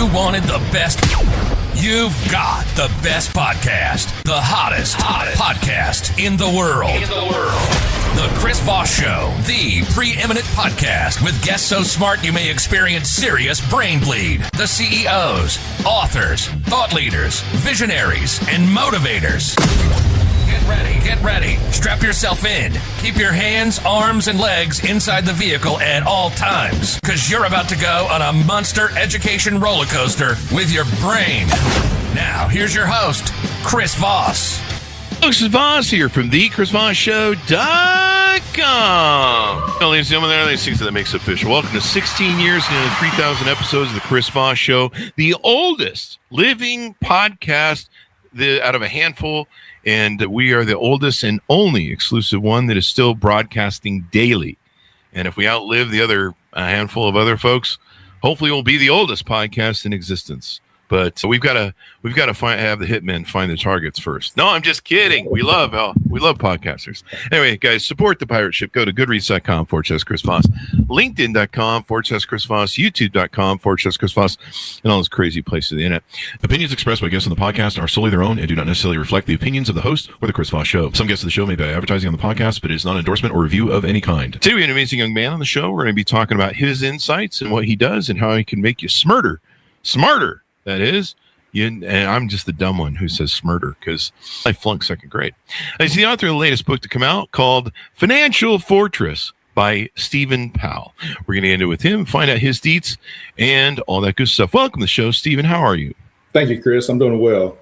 you wanted the best, you've got the best podcast. The hottest podcast in the world. The Chris Voss Show, the preeminent podcast with guests so smart you may experience serious brain bleed. The CEOs, authors, thought leaders, visionaries, and motivators. Get ready. Strap yourself in. Keep your hands, arms, and legs inside the vehicle at all times, because you're about to go on a monster education roller coaster with your brain. Now, here's your host, Chris Voss. This is Voss here from thechrisvossshow.com. Well, ladies and gentlemen, there are these things that makes it official. Welcome to 16 years and 3,000 episodes of the Chris Voss Show, the oldest living podcast out of a handful. And we are the oldest and only exclusive one that is still broadcasting daily. And if we outlive the other handful of other folks, hopefully we'll be the oldest podcast in existence. But we've got to have the hitmen find the targets first. No, I'm just kidding. We love podcasters. Anyway, guys, support the pirate ship. Go to goodreads.com/Chris Voss, LinkedIn.com/Chris Voss, YouTube.com/Chris Voss, and all those crazy places of the internet. Opinions expressed by guests on the podcast are solely their own and do not necessarily reflect the opinions of the host or the Chris Voss Show. Some guests of the show may be advertising on the podcast, but it is not an endorsement or review of any kind. Today we have an amazing young man on the show. We're going to be talking about his insights and what he does and how he can make you smarter. That is, and I'm just the dumb one who says smarter because I flunked second grade. He's the author of the latest book to come out called Financial Fortress by Stephen Powell. We're going to end it with him, find out his deets, and all that good stuff. Welcome to the show, Stephen. How are you? Thank you, Chris. I'm doing well.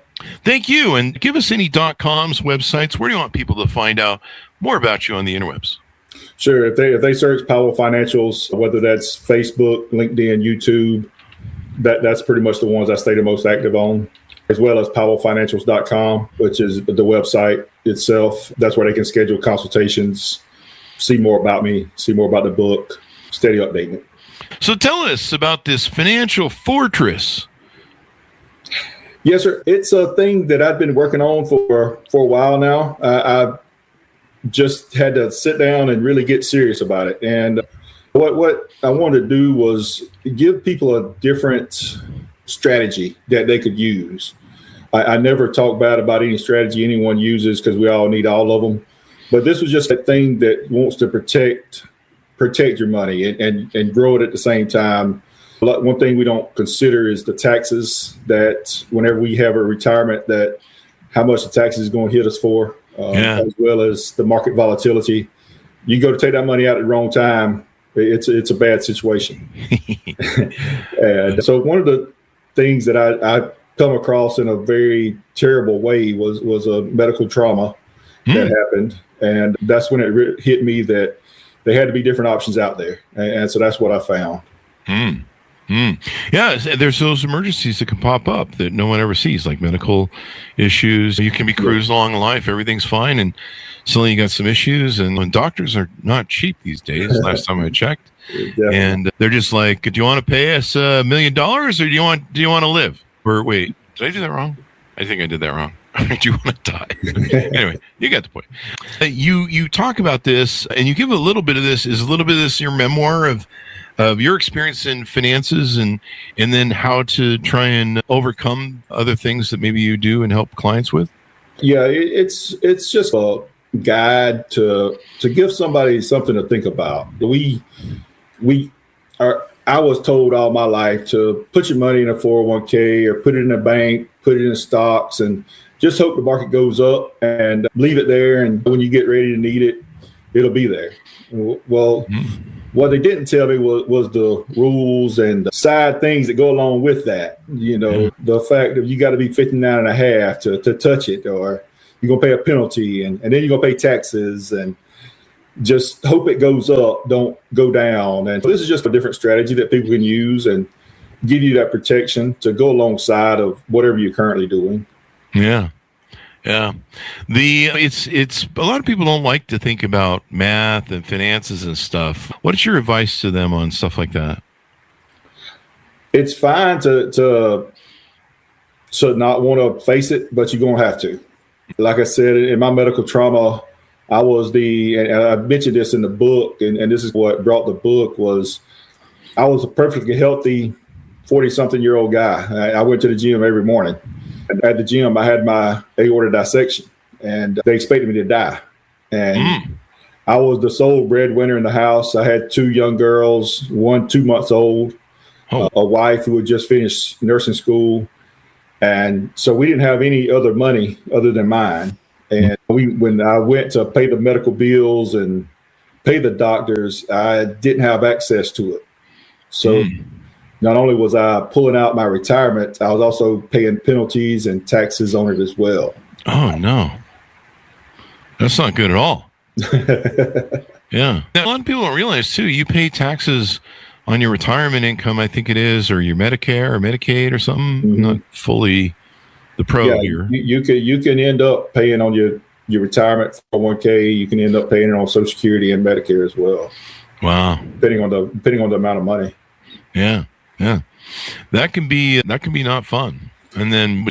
Thank you. And give us any .coms, websites. Where do you want people to find out more about you on the interwebs? Sure. If they search Powell Financials, whether that's Facebook, LinkedIn, YouTube, that's pretty much the ones I stay the most active on, as well as powellfinancials.com, which is the website itself. That's where they can schedule consultations, see more about me, see more about the book, steady updating it. So tell us about this financial fortress. Yes, sir. It's a thing that I've been working on for a while now. I just had to sit down and really get serious about it. And what I wanted to do was give people a different strategy that they could use. I never talk bad about any strategy anyone uses because we all need all of them. But this was just a thing that wants to protect your money and grow it at the same time. One thing we don't consider is the taxes that whenever we have a retirement, that how much the taxes is going to hit us for, as well as the market volatility. You go to take that money out at the wrong time, it's a bad situation. And so one of the things that I come across in a very terrible way was a medical trauma that happened. And that's when it hit me that there had to be different options out there. And so that's what I found. Yeah, there's those emergencies that can pop up that no one ever sees, like medical issues. You can be cruised along life, everything's fine, and suddenly you got some issues. And when doctors are not cheap these days, last time I checked, and they're just like, "Do you want to pay us $1 million, or do you want to live?" Or wait, did I do that wrong? I think I did that wrong. Do you want to die? Anyway, you got the point. You talk about this, and you give a little bit of this. Is a little bit of this your memoir of your experience in finances and then how to try and overcome other things that maybe you do and help clients with? Yeah, it's just a guide to give somebody something to think about. I was told all my life to put your money in a 401k or put it in a bank, put it in stocks, and just hope the market goes up and leave it there. And when you get ready to need it, it'll be there. Well, what they didn't tell me was the rules and the side things that go along with that. You know, the fact that you got to be 59 and a half to touch it, or you're going to pay a penalty and then you're going to pay taxes, and just hope it goes up, don't go down. And this is just a different strategy that people can use and give you that protection to go alongside of whatever you're currently doing. Yeah. It's a lot of people don't like to think about math and finances and stuff. What's your advice to them on stuff like that? It's fine to not want to face it, but you're going to have to. Like I said, in my medical trauma, I was and I mentioned this in the book, and this is what brought the book, was I was perfectly healthy 40-something-year-old guy. I went to the gym every morning. And at the gym, I had my aortic dissection, and they expected me to die. And I was the sole breadwinner in the house. I had 2 young girls, one 2 months old, a wife who had just finished nursing school. And so we didn't have any other money other than mine. And when I went to pay the medical bills and pay the doctors, I didn't have access to it. So not only was I pulling out my retirement, I was also paying penalties and taxes on it as well. Oh, no. That's not good at all. Yeah. Now, a lot of people don't realize, too, you pay taxes on your retirement income, I think it is, or your Medicare or Medicaid or something. Not fully the pro here. You can end up paying on your retirement 401k. You can end up paying it on Social Security and Medicare as well. Wow. Depending on the amount of money. Yeah. That can be not fun. And then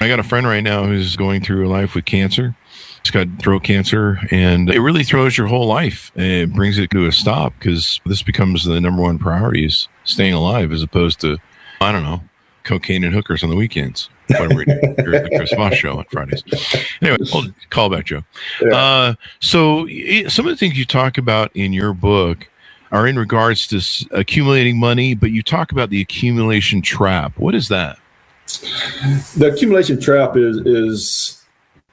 I got a friend right now who's going through a life with cancer. He's got throat cancer, and it really throws your whole life. It brings it to a stop because this becomes the number one priority is staying alive as opposed to, I don't know, cocaine and hookers on the weekends. Whatever you're at the Chris Voss show on Fridays. Anyway, call back, Joe. Yeah. So some of the things you talk about in your book are in regards to accumulating money, but you talk about the accumulation trap. What is that? The accumulation trap is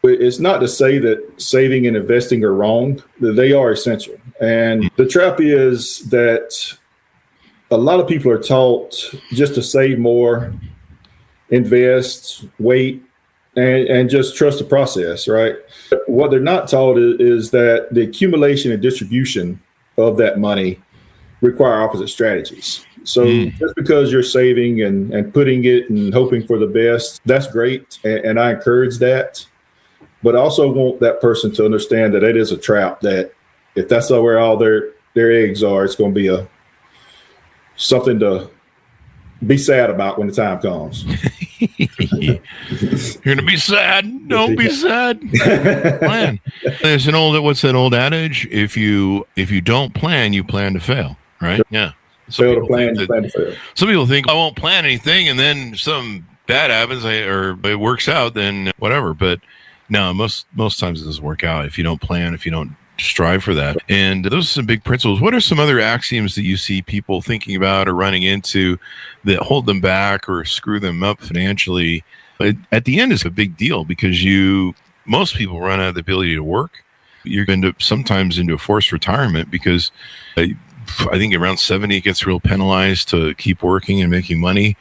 it's not to say that saving and investing are wrong. They are essential. And the trap is that a lot of people are taught just to save more, invest, wait, and just trust the process, right? What they're not taught is that the accumulation and distribution of that money require opposite strategies. So just because you're saving and putting it and hoping for the best, that's great. And I encourage that. But I also want that person to understand that it is a trap, that if that's where all their eggs are, it's going to be something to be sad about when the time comes. You're going to be sad. Don't be sad. Plan. There's what's that old adage? If you don't plan, you plan to fail, right? Yeah. Fail to plan, you plan to fail. Some people think I won't plan anything, and then some bad happens, or it works out, then whatever. But no, most times it doesn't work out if you don't plan, if you don't strive for that. And those are some big principles. What are some other axioms that you see people thinking about or running into that hold them back or screw them up financially? At the end, it's a big deal because most people run out of the ability to work. You're going to sometimes into a forced retirement because I think around 70 it gets real penalized to keep working and making money.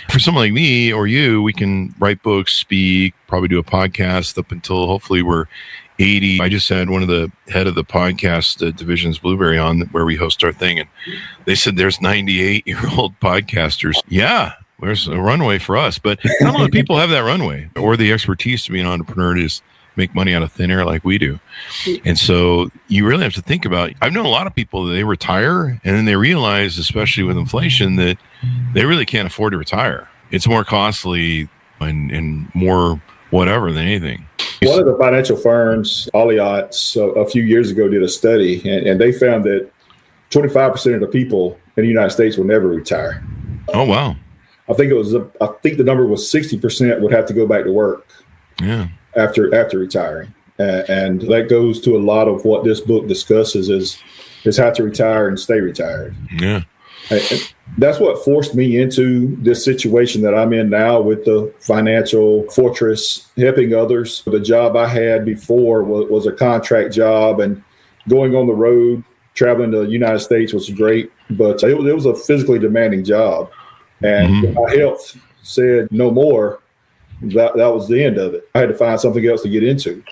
For someone like me or you, we can write books, speak, probably do a podcast up until hopefully we're 80. I just had one of the head of the podcast divisions, Blueberry, on where we host our thing, and they said there's 98-year-old podcasters. Yeah, there's a runway for us, but not a lot of people have that runway or the expertise to be an entrepreneur to just make money out of thin air like we do. And so you really have to think about, I've known a lot of people that they retire and then they realize, especially with inflation, that they really can't afford to retire. It's more costly and more whatever than anything. One of the financial firms, Allianz, a few years ago did a study, and they found that 25% of the people in the United States will never retire. Oh, wow. I think the number was 60% would have to go back to work. Yeah. After retiring. And that goes to a lot of what this book discusses is how to retire and stay retired. Yeah. And that's what forced me into this situation that I'm in now with the financial fortress, helping others. The job I had before was a contract job, and going on the road, traveling to the United States was great, but it was a physically demanding job. And my health said no more. That was the end of it. I had to find something else to get into.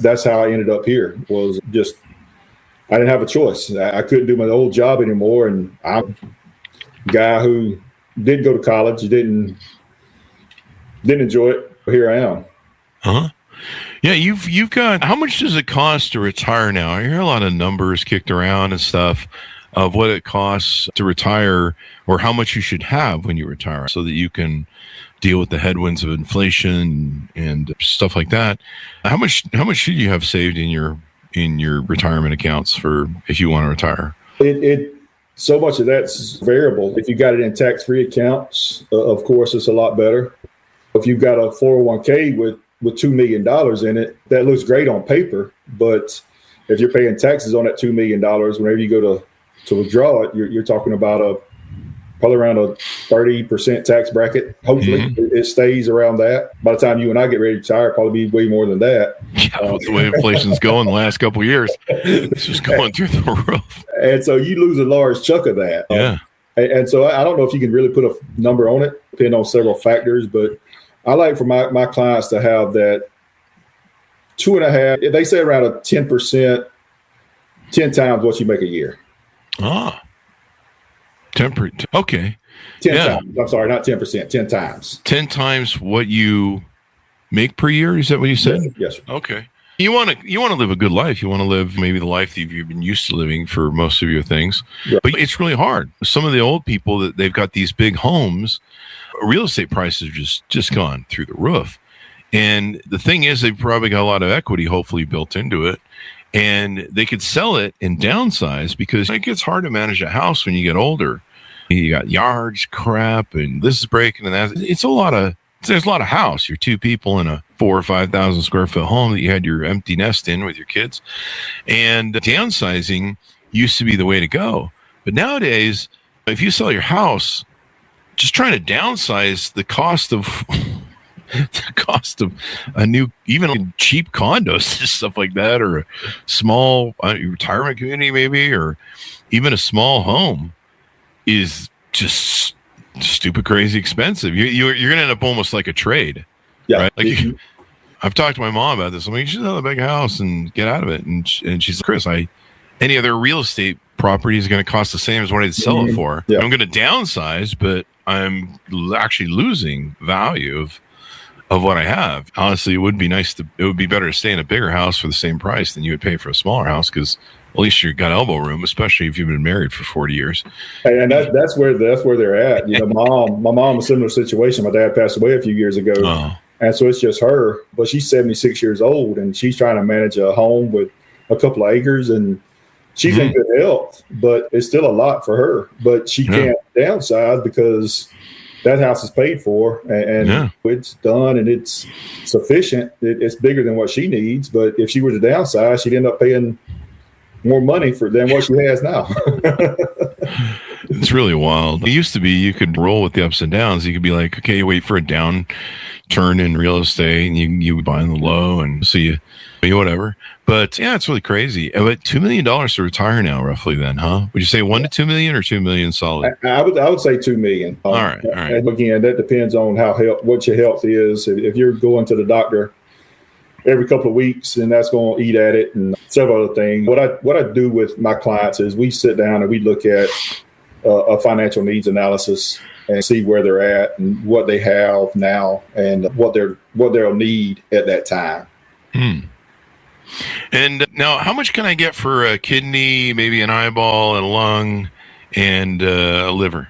That's how I ended up here. Was just I didn't have a choice. I couldn't do my old job anymore, and I'm a guy who didn't go to college, didn't enjoy it. Here I am. Huh? Yeah, you've got. How much does it cost to retire now? I hear a lot of numbers kicked around and stuff of what it costs to retire, or how much you should have when you retire, so that you can deal with the headwinds of inflation and stuff like that. How much should you have saved in your retirement accounts for if you want to retire? so much of that's variable. If you got it in tax-free accounts, of course, it's a lot better. If you've got a 401k with $2 million in it, that looks great on paper. But if you're paying taxes on that $2 million, whenever you go to withdraw it, you're talking about probably around a 30% tax bracket. Hopefully it stays around that. By the time you and I get ready to retire, probably be way more than that. Yeah, with the way inflation's going the last couple of years, it's just going through the roof. And so you lose a large chunk of that. Yeah. And so I don't know if you can really put a number on it, depending on several factors, but I like for my clients to have that 2.5, they say around a 10%, 10 times what you make a year. 10%. Okay. 10 times. I'm sorry, not 10%, 10 times. 10 times what you make per year? Is that what you said? Yes, sir. Okay. You want to live a good life. You want to live maybe the life that you've been used to living for most of your things. Right. But it's really hard. Some of the old people that they've got these big homes, real estate prices are just gone through the roof. And the thing is, they've probably got a lot of equity, hopefully built into it. And they could sell it and downsize because it gets hard to manage a house when you get older. You got yards, crap, and this is breaking and that. There's a lot of house. You're two people in a 4,000 or 5,000 square foot home that you had your empty nest in with your kids. And downsizing used to be the way to go. But nowadays, if you sell your house, just trying to downsize the cost of a new, even cheap condos and stuff like that, or a small retirement community maybe, or even a small home is just stupid crazy expensive. You're going to end up almost like a trade. Yeah. Right? Like I've talked to my mom about this. I'm like, you should have a big house and get out of it. And she's like, Chris, any other real estate property is going to cost the same as what I'd sell it for. Yeah. I'm going to downsize, but I'm actually losing value of what I have. Honestly, it would be better to stay in a bigger house for the same price than you would pay for a smaller house, because at least you got elbow room, especially if you've been married for 40 years. And that's where they're at. You know, my mom, a similar situation. My dad passed away a few years ago. Oh. And so it's just her, but she's 76 years old and she's trying to manage a home with a couple of acres, and she's in good health, but it's still a lot for her. But she can't downsize because that house is paid for and it's done and it's sufficient. It's bigger than what she needs. But if she were to downsize, she'd end up paying more money than what she has now. It's really wild. It used to be you could roll with the ups and downs. You could be like, okay, you wait for a downturn in real estate and you buy in the low and see whatever. But yeah, it's really crazy. But $2 million to retire now, roughly then, huh? Would you say $1 to $2 million or $2 million solid? I would say $2 million. All right. And again, that depends on what your health is. If you're going to the doctor every couple of weeks, and that's going to eat at it, and several other things. What I do with my clients is we sit down and we look at a financial needs analysis and see where they're at and what they have now and what they'll need at that time. And now, how much can I get for a kidney, maybe an eyeball, a lung, and a liver?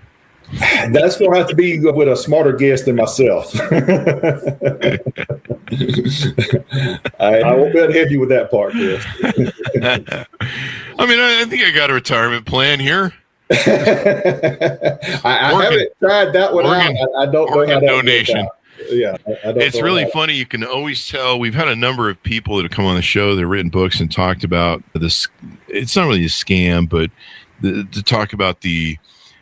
That's going to have to be with a smarter guest than myself. I won't bet heavy with that part, Chris. I mean, I think I got a retirement plan here. I haven't tried that one out. I don't know how that donation. Out. Yeah, it's really funny. You can always tell. We've had a number of people that have come on the show that have written books and talked about this. It's not really a scam, but to talk about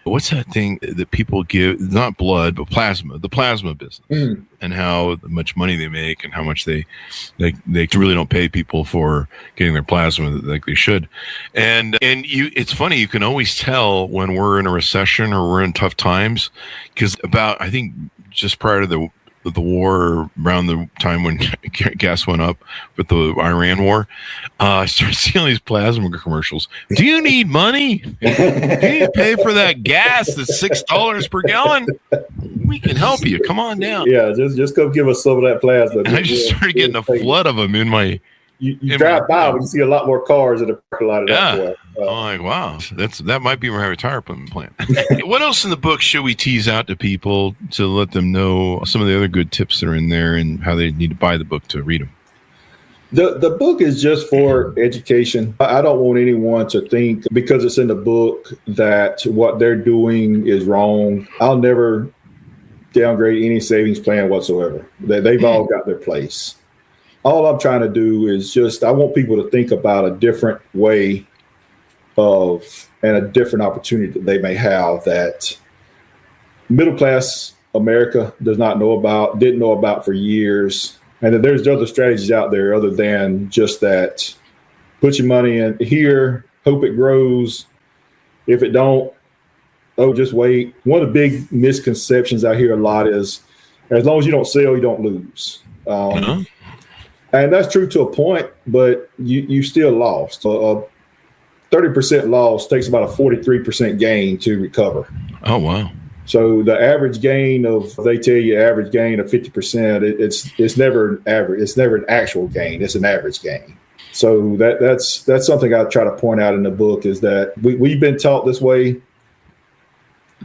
what's that thing that people give? Not blood, but plasma. The plasma business, and how much money they make, and how much they really don't pay people for getting their plasma like they should. And it's funny. You can always tell when we're in a recession or we're in tough times, because I think just prior to the war, around the time when gas went up with the Iran war, I started seeing these plasma commercials. Do you need money? Do you pay for that gas that's $6 per gallon? We can help you. Come on down. Yeah, just come give us some of that plasma. And I just started getting a flood of them in my. You drive by, we see a lot more cars in the parking lot of that point. I'm like, wow, that might be my retirement plan. What else in the book should we tease out to people to let them know some of the other good tips that are in there and how they need to buy the book to read them? The book is just for education. I don't want anyone to think because it's in the book that what they're doing is wrong. I'll never downgrade any savings plan whatsoever. They've all got their place. All I'm trying to do is I want people to think about a different way and a different opportunity that they may have that middle class America didn't know about for years. And that there's other strategies out there other than just that. Put your money in here, hope it grows. If it don't, just wait. One of the big misconceptions I hear a lot is as long as you don't sell, you don't lose. And that's true to a point, but you still lost. A 30% loss takes about a 43% gain to recover. Oh, wow. So the average gain they tell you average gain of 50%, it's never average. It's never an actual gain. It's an average gain. So that's something I try to point out in the book is that we've been taught this way.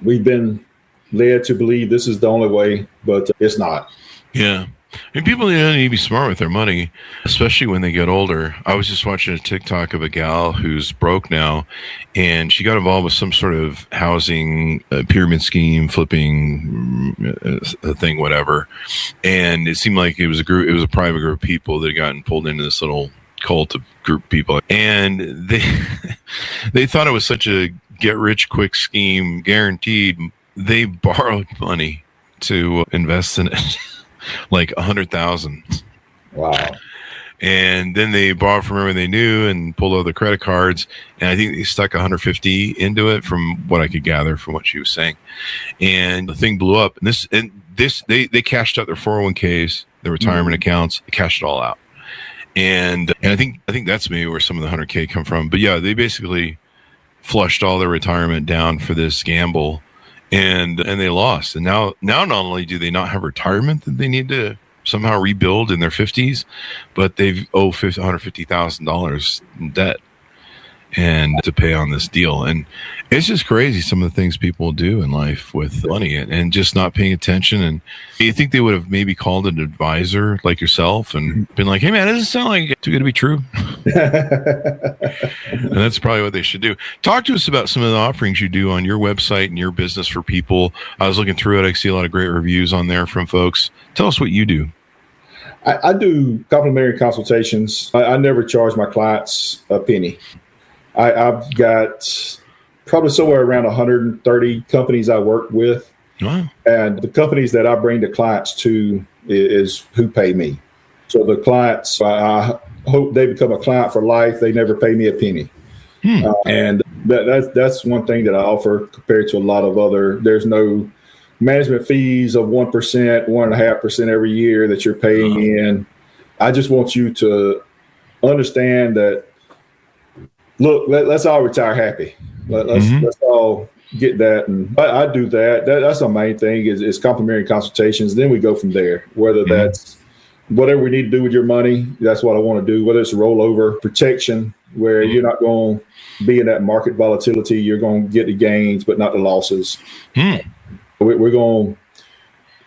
We've been led to believe this is the only way, but it's not. Yeah. And people need to be smart with their money, especially when they get older. I was just watching a TikTok of a gal who's broke now, and she got involved with some sort of housing pyramid scheme, flipping thing, whatever. And it seemed like it was a private group of people that had gotten pulled into this little cult of group of people. And they thought it was such a get-rich-quick scheme, guaranteed. They borrowed money to invest in it. Like 100,000. Wow. And then they borrowed from everyone they knew and pulled all the credit cards. And I think they stuck 150 into it from what I could gather from what she was saying. And the thing blew up. And they cashed out their 401ks, their retirement accounts, they cashed it all out. And I think that's maybe where some of the 100K come from. But yeah, they basically flushed all their retirement down for this gamble. And they lost. And now not only do they not have retirement that they need to somehow rebuild in their 50s, but they owe $150,000 in debt and to pay on this deal. And it's just crazy some of the things people do in life with money and just not paying attention. And you think they would have maybe called an advisor like yourself and been like, hey man, does it sound like too good to be true? And that's probably what they should do. Talk to us about some of the offerings you do on your website and your business for people. I was looking through it. I see a lot of great reviews on there from folks. Tell us what you do. I do complimentary consultations. I never charge my clients a penny. I've got probably somewhere around 130 companies I work with. Wow. And the companies that I bring the clients to is who pay me. So the clients, I hope they become a client for life. They never pay me a penny. And that's one thing that I offer compared to a lot of there's no management fees of 1%, 1.5% every year that you're paying in. I just want you to understand that, look, let's all retire happy. Let's all get that. And I do that. That's the main thing is complimentary consultations. Then we go from there, whether that's whatever we need to do with your money. That's what I want to do, whether it's rollover protection, where you're not going to be in that market volatility. You're going to get the gains, but not the losses. We're going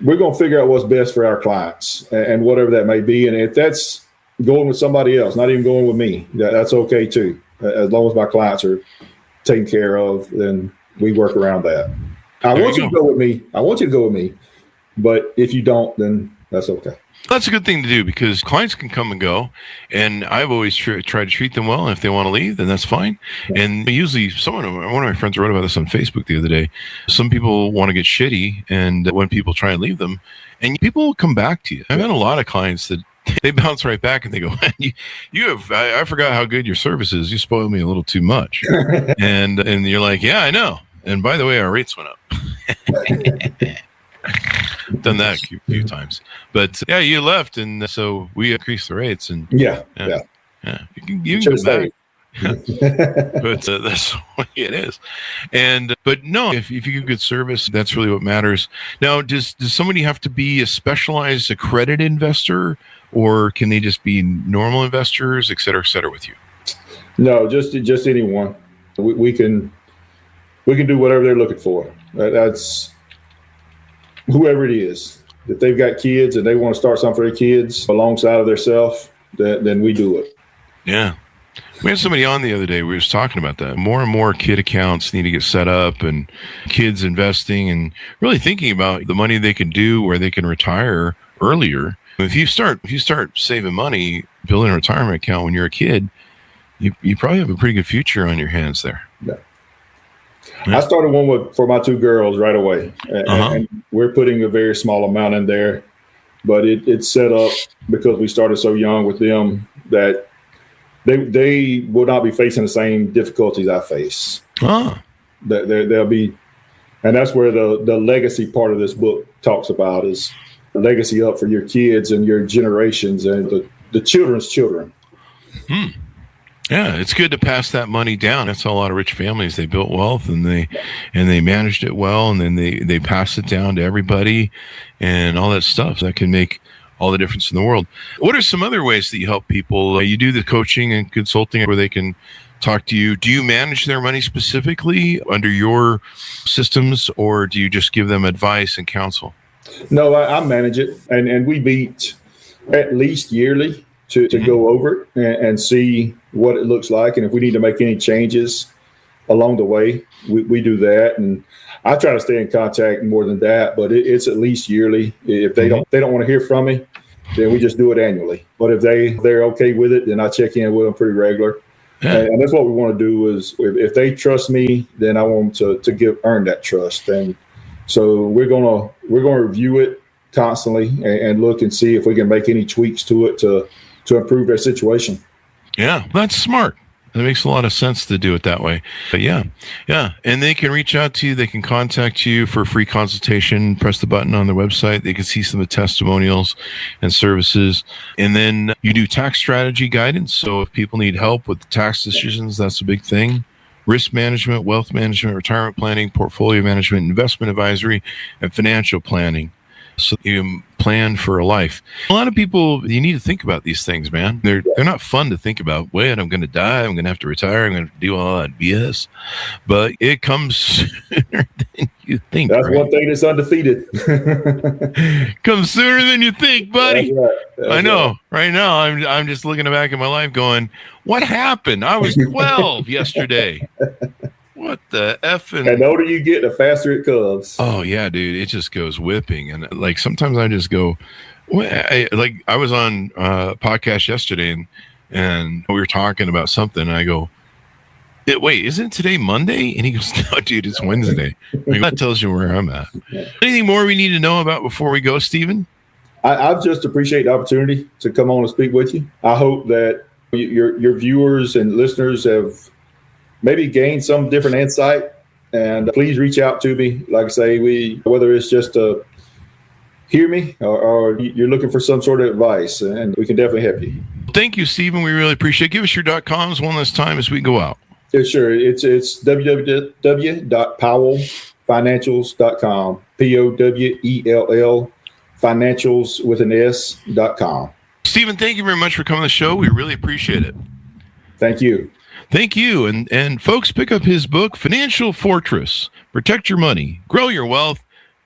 to figure out what's best for our clients and whatever that may be. And if that's going with somebody else, not even going with me, that's okay too. As long as my clients are taken care of, then we work around that. I want you to go with me. But if you don't, then that's okay. That's a good thing to do because clients can come and go, and I've always tried to treat them well. And if they want to leave, then that's fine. And usually, one of my friends wrote about this on Facebook the other day. Some people want to get shitty, and when people try and leave them, and people will come back to you. I've had a lot of clients that they bounce right back and they go, I forgot how good your service is. You spoiled me a little too much. and you're like, yeah, I know. And by the way, our rates went up. Done that a few times, but yeah, you left, and so we increased the rates. And yeah. You can go back. But that's the way it is. But no, if you give good service, that's really what matters. Now, does somebody have to be a specialized accredited investor, or can they just be normal investors, et cetera, with you? No, just anyone. We can do whatever they're looking for. That's whoever it is. If they've got kids and they want to start something for their kids alongside of themselves, then we do it. Yeah. We had somebody on the other day. We was talking about that. More and more kid accounts need to get set up, and kids investing and really thinking about the money they can do where they can retire earlier. If you start saving money, building a retirement account when you're a kid, you probably have a pretty good future on your hands there. Yeah. I started one for my two girls right away, and we're putting a very small amount in there, but it's set up because we started so young with them that they will not be facing the same difficulties I face. They'll be, and that's where the legacy part of this book talks about, is legacy up for your kids and your generations and the children's children. Yeah, it's good to pass that money down. That's how a lot of rich families, they built wealth and they managed it well, and then they pass it down to everybody and all that stuff. That can make all the difference in the world. What are some other ways that you help people? You do the coaching and consulting where they can talk to you. Do you manage their money specifically under your systems, or do you just give them advice and counsel? No, I manage it, and we meet at least yearly to go over it and see what it looks like, and if we need to make any changes along the way, we do that. And I try to stay in contact more than that, but it's at least yearly. If they don't want to hear from me, then we just do it annually. But if they're okay with it, then I check in with them pretty regular. Yeah. And that's what we want to do, is if they trust me, then I want them to earn that trust. And so we're gonna review it constantly and look and see if we can make any tweaks to it to improve their situation. Yeah, that's smart. That makes a lot of sense to do it that way. But yeah. And they can reach out to you. They can contact you for a free consultation. Press the button on their website. They can see some of the testimonials and services. And then you do tax strategy guidance. So if people need help with tax decisions, that's a big thing. Risk management, wealth management, retirement planning, portfolio management, investment advisory, and financial planning. So you can plan for a life. A lot of people, you need to think about these things, man. They're not fun to think about. Wait, I'm going to die. I'm going to have to retire. I'm going to do all that BS. But it comes sooner than you think. That's right? One thing that's undefeated. Comes sooner than you think, buddy. That's I know. Right now, I'm just looking back at my life going, what happened? I was 12 yesterday. What the F? And the older you get, the faster it comes. Oh, yeah, dude. It just goes whipping. And like sometimes I just go, I was on a podcast yesterday and we were talking about something. And I go, wait, isn't today Monday? And he goes, no, dude, it's Wednesday. That tells you where I'm at. Anything more we need to know about before we go, Stephen? I just appreciate the opportunity to come on and speak with you. I hope that your viewers and listeners have maybe gain some different insight, and please reach out to me. Like I say, whether it's just to hear me or you're looking for some sort of advice, and we can definitely help you. Thank you, Stephen. We really appreciate it. Give us your .coms one last time as we go out. Yeah, sure. It's www.powellfinancials.com, POWELL, financials with an S.com. Stephen, thank you very much for coming on the show. We really appreciate it. Thank you. Thank you. And folks, pick up his book, Financial Fortress. Protect your money, grow your wealth,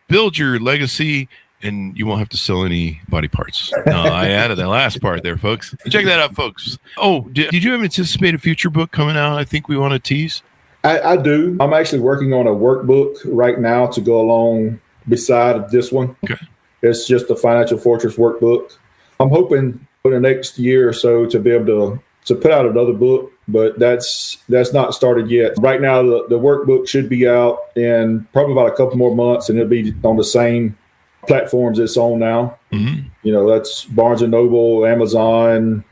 build your legacy, and you won't have to sell any body parts. No, I added that last part there, folks. Check that out, folks. Oh, did you have an anticipated future book coming out? I think we want to tease. I do. I'm actually working on a workbook right now to go along beside this one. Okay. It's just the Financial Fortress workbook. I'm hoping for the next year or so to be able to put out another book, but that's not started yet. Right now, the workbook should be out in probably about a couple more months, and it'll be on the same platforms it's on now. Mm-hmm. You know, that's Barnes & Noble, Amazon,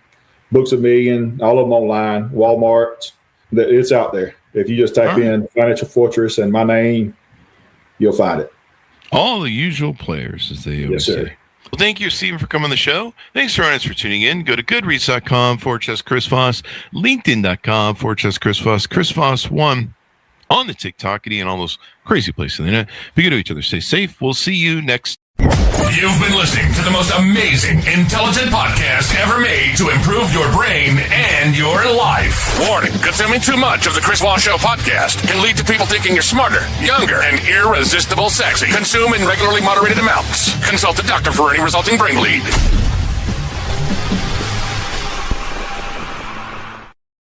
Books A Million, all of them online, Walmart. It's out there. If you just type in Financial Fortress and my name, you'll find it. All the usual players, as they always say. Well, thank you, Stephen, for coming on the show. Thanks, for tuning in. Go to goodreads.com/Chris Voss, LinkedIn.com/Chris Voss, Chris Voss 1 on the TikTok and all those crazy places on the internet. Be good to each other. Stay safe. We'll see you next. You've been listening to the most amazing, intelligent podcast ever made to improve your brain and your life. Warning, consuming too much of the Chris Voss Show podcast can lead to people thinking you're smarter, younger, and irresistible sexy. Consume in regularly moderated amounts. Consult a doctor for any resulting brain bleed.